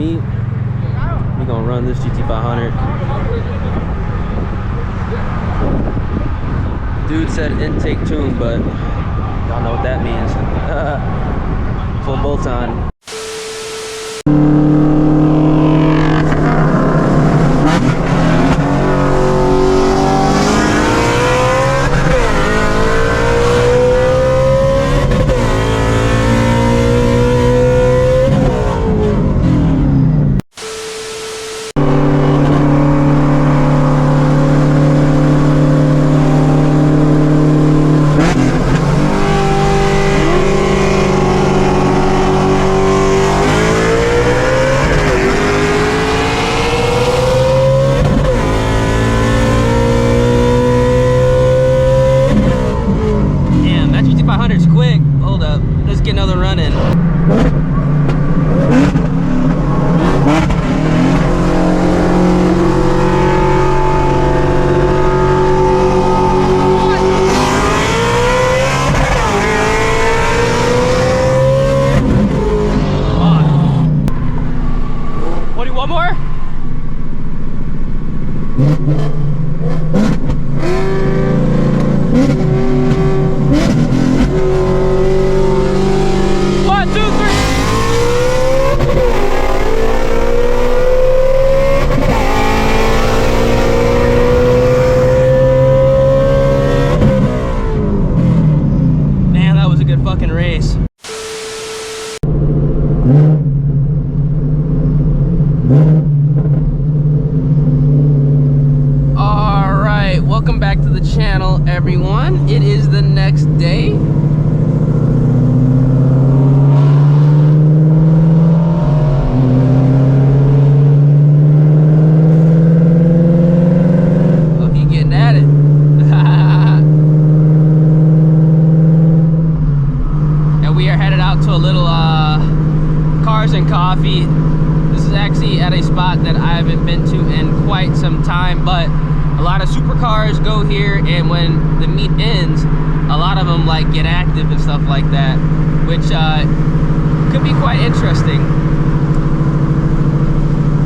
Meet. We're gonna run this GT500. Dude said intake tune, but y'all know what that means. Full bolt on. Channel, everyone. It is the next day. Oh, he getting at it. And we are headed out to a little Cars and Coffee. This is actually at a spot that I haven't been to in quite some time, but a lot of supercars go here, and when the meet ends, a lot of them like get active and stuff like that, which could be quite interesting.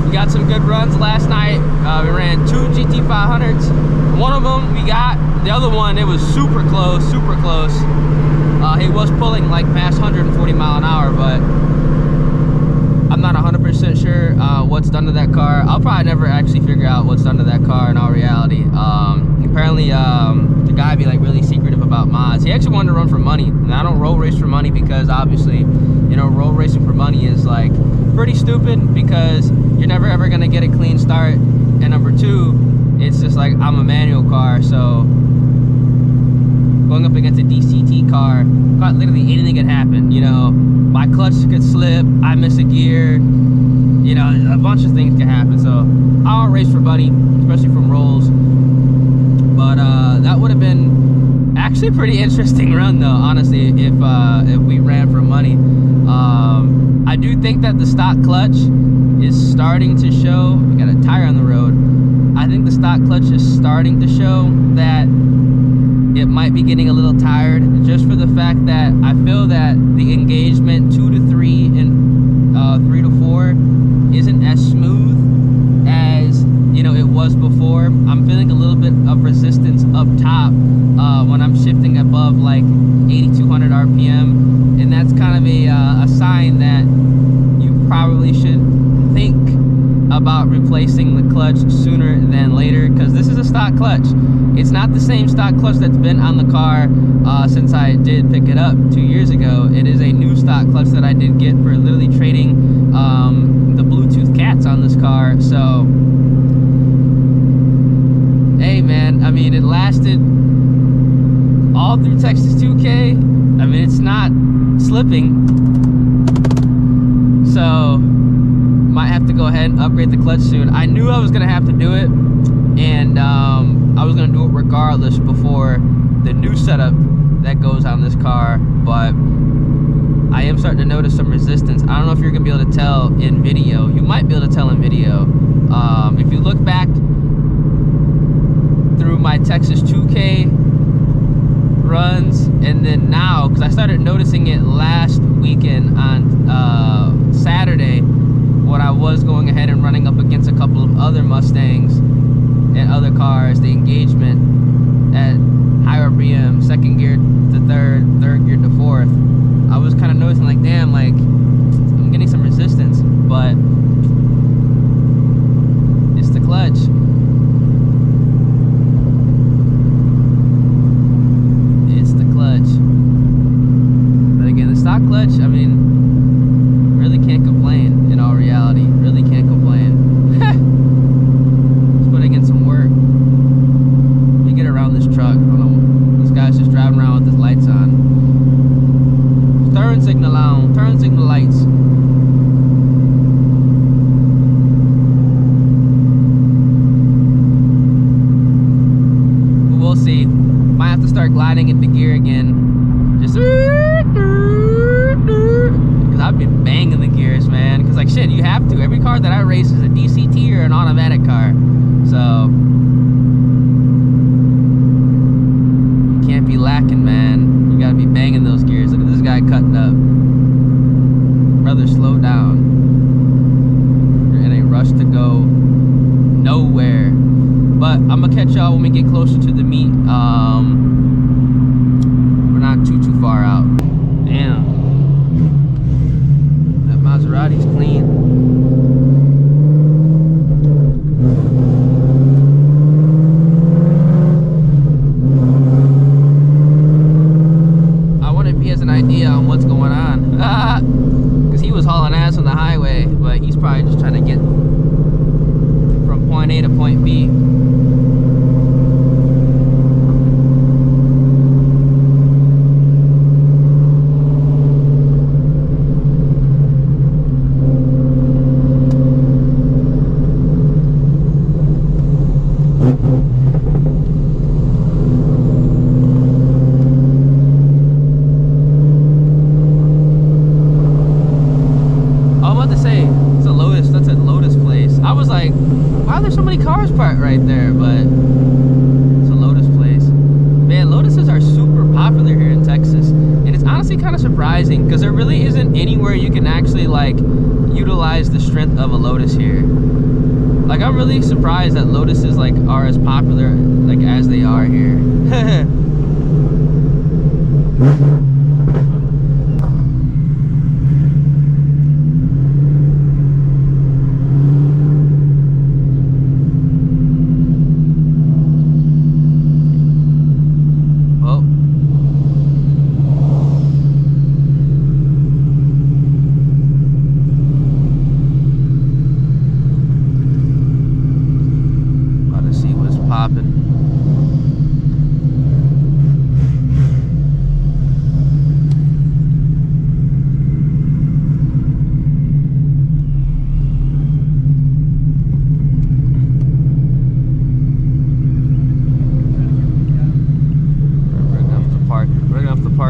We got some good runs last night. We ran 2 GT500s. One of them we got, the other one it was super close, super close. He was pulling like past 140 mile an hour, but I'm not 100% sure what's done to that car. I'll probably never actually figure out what's done to that car in all reality. Apparently, the guy be like really secretive about mods. He actually wanted to run for money, and I don't roll race for money because obviously, you know, roll racing for money is like pretty stupid because you're never ever gonna get a clean start. And number two, it's just like I'm a manual car, so going up against a DCT car, literally anything could happen. You know, my clutch could slip, I miss a gear, you know, a bunch of things can happen. So I don't race for money, especially from rolls. But that would have been actually a pretty interesting run though, honestly, if we ran for money. I do think that the stock clutch is starting to show. We got a tire on the road. I think the stock clutch is starting to show that it might be getting a little tired, just for the fact that I feel that the engagement 2 to 3 and 3 to 4 isn't as smooth as, you know, it was before. I'm feeling a little bit of resistance up top when I'm shifting above like 8,200 RPM, and that's kind of a sign that you probably should think about replacing the clutch sooner than later, because this is a stock clutch. It's not the same stock clutch that's been on the car since I did pick it up 2 years ago. It is a new stock clutch that I did get for literally trading the Bluetooth cats on this car. So hey man, I mean, it lasted all through Texas 2K. I mean, it's not slipping, so might have to go ahead and upgrade the clutch soon. I knew I was gonna have to do it, and I was gonna do it regardless before the new setup that goes on this car, but I am starting to notice some resistance. I don't know if you're gonna be able to tell in video. You might be able to tell in video. If you look back through my Texas 2K runs, and then now, because I started noticing it last weekend on Saturday when I was cars, the engagement at higher RPM, second gear to third gear to fourth, I was kind of noticing like, damn, like I'm getting some resistance, but it's the clutch. It's the clutch. But again, the stock clutch, I mean, really can't complain in all reality. Really can't complain. Just putting in some work. You get around this truck, I don't know, this guy's just driving around with his lights on. Turn signal on, turn signal lights. We'll see. Might have to start gliding into gear again. Just because I've been banging the gears, man. Because like shit, you have to. Every car that I race is a DCT or an automatic car. So you can't be lacking, man. You gotta be banging those gears. Look at this guy cutting up. Brother, slow down. You're in a rush to go nowhere. But I'm gonna catch y'all when we get closer to the meet. We're not too far out. Damn. That Maserati's clean. I wonder if he has an idea on what's going on. Because he was hauling ass on the highway, but he's probably just trying to get from point A to point B. Right there, but it's a Lotus place. Man, Lotuses are super popular here in Texas, and it's honestly kind of surprising because there really isn't anywhere you can actually like utilize the strength of a Lotus here. Like, I'm really surprised that Lotuses like are as popular like as they are here.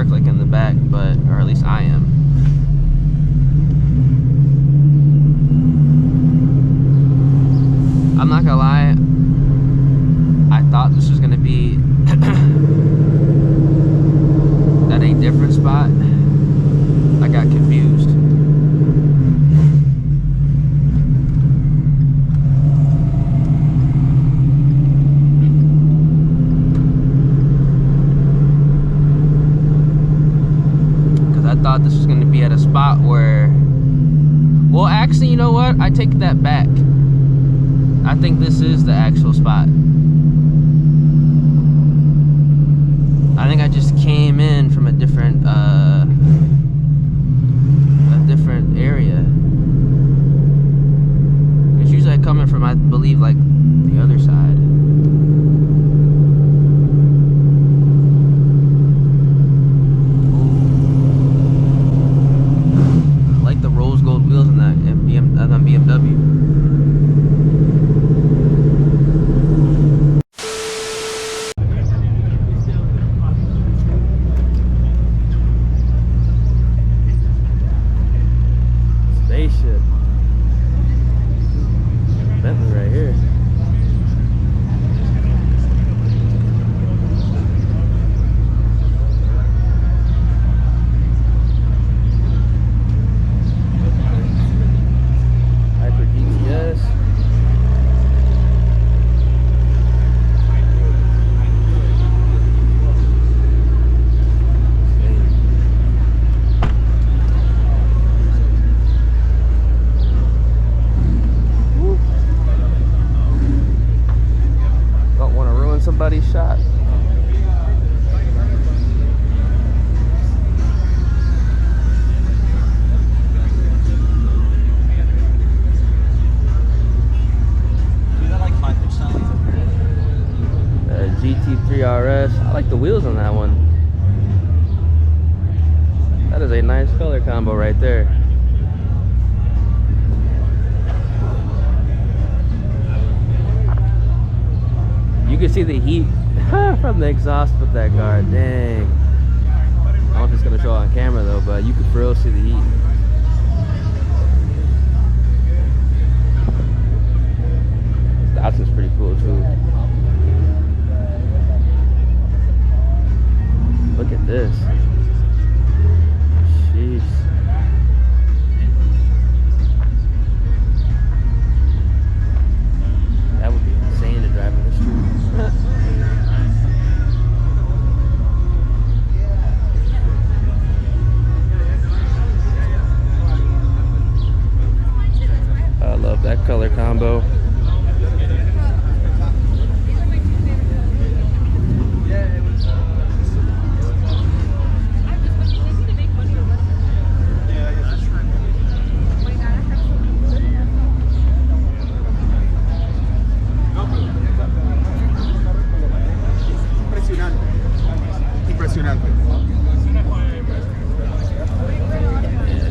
Like in the back, but or at least I am. I'm not gonna lie, I thought this was gonna be at a different spot. I got confused. I thought this was going to be at a spot where, well, actually, you know what? I take that back. I think this is the actual spot. I think I just came in from a different area. It's usually I come in from, I believe, like the other side. Wheels on that BMW. Spaceship. Bentley right here. buddy shot. GT3 RS. I like the wheels on that one. That is a nice color combo right there. You can see the heat from the exhaust with that car. Dang. I don't know if it's gonna show on camera though, but you can for real see the heat. That's just pretty cool too. Look at this. Jeez. That would be insane to drive in the street. I love that color combo.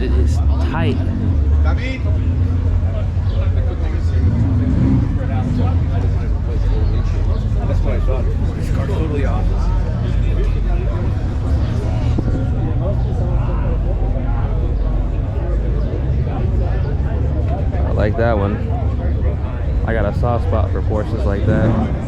It is tight. That's what I thought. This car's totally off. I like that one. I got a soft spot for Porsches like that.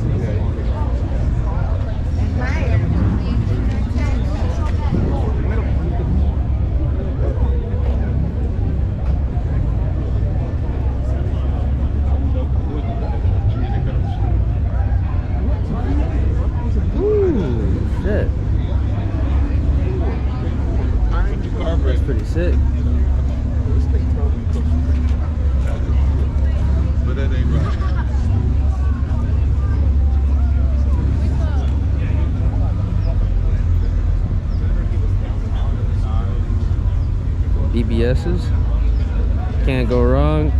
That's pretty sick. BBS's. Can't go wrong.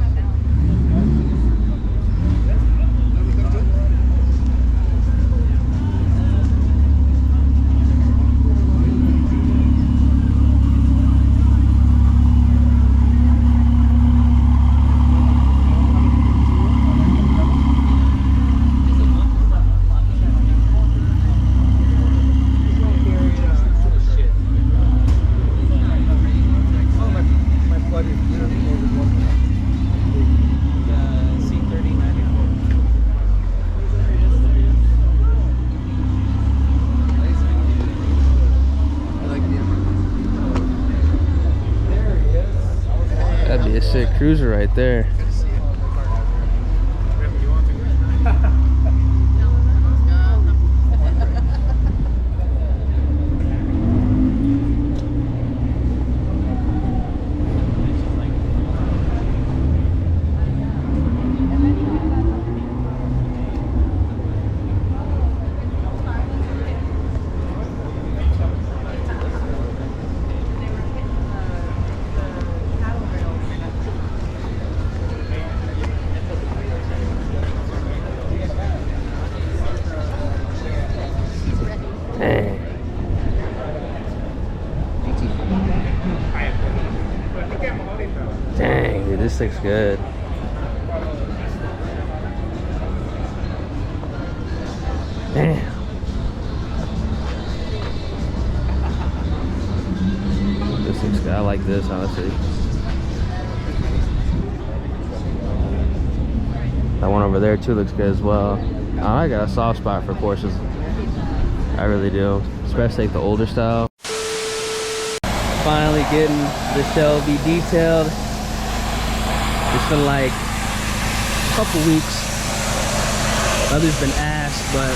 That'd be a sick cruiser right there. Dang, dude, this looks good. Damn. This looks good. I like this, honestly. That one over there too looks good as well. I got a soft spot for Porsches. I really do, especially like the older style. Finally getting the Shelby detailed. It's been like a couple weeks. Others been asked, but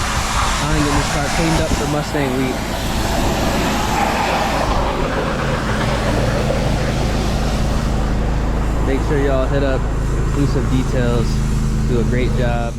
I'm getting this car cleaned up for Mustang week. Make sure y'all hit up Exclusive Details. Do a great job.